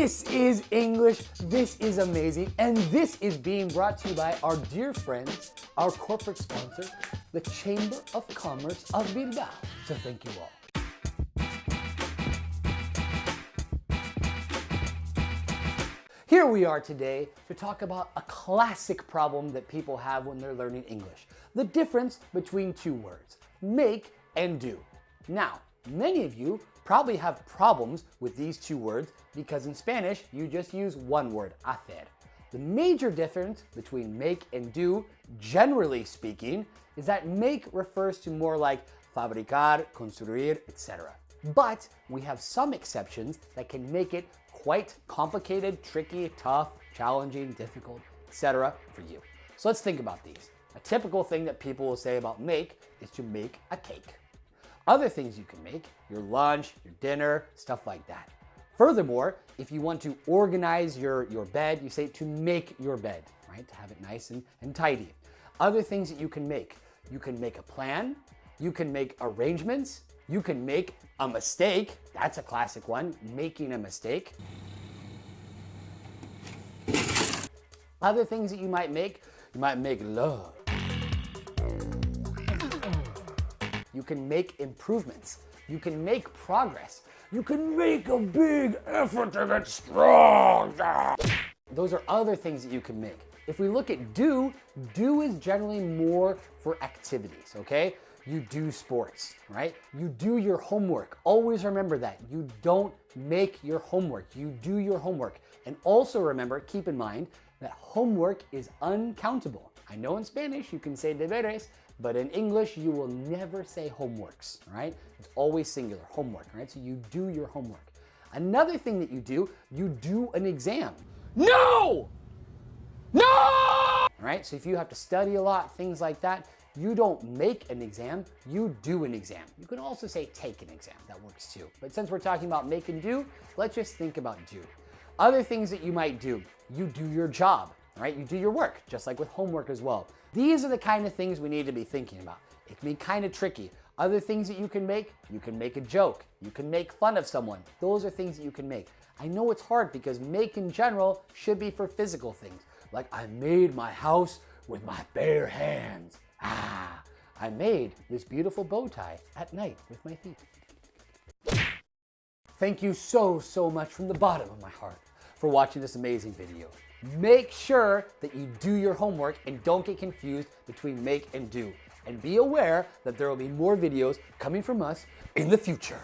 This is English, this is amazing, and this is being brought to you by our dear friends, our corporate sponsor, the Chamber of Commerce of Bilbao. So thank you all. Here we are today to talk about a classic problem that people have when they're learning English. The difference between two words, make and do. Now, many of you probably have problems with these two words because in Spanish, you just use one word, hacer. The major difference between make and do, generally speaking, is that make refers to more like fabricar, construir, etc. But we have some exceptions that can make it quite complicated, tricky, tough, challenging, difficult, etc. for you. So let's think about these. A typical thing that people will say about make is to make a cake. Other things you can make, your lunch, your dinner, stuff like that. Furthermore, if you want to organize your bed, you say to make your bed, right? To have it nice and tidy. Other things that you can make a plan, you can make arrangements, you can make a mistake. That's a classic one, making a mistake. Other things that you might make love. You can make improvements. You can make progress. You can make a big effort to get strong. Those are other things that you can make. If we look at do is generally more for activities, okay? You do sports, right? You do your homework. Always remember that. You don't make your homework. You do your homework. And also remember, keep in mind that homework is uncountable. I know in Spanish you can say deberes, but in English you will never say homeworks, right? It's always singular, homework, right? So you do your homework. Another thing that you do an exam. No! No! Right? So if you have to study a lot, things like that, you don't make an exam, you do an exam. You can also say take an exam, that works too. But since we're talking about make and do, let's just think about do. Other things that you might do, you do your job, right? You do your work, just like with homework as well. These are the kind of things we need to be thinking about. It can be kind of tricky. Other things that you can make a joke, you can make fun of someone. Those are things that you can make. I know it's hard because make in general should be for physical things. Like I made my house with my bare hands. I made this beautiful bow tie at night with my feet. Thank you so much from the bottom of my heart for watching this amazing video. Make sure that you do your homework and don't get confused between make and do. And be aware that there will be more videos coming from us in the future.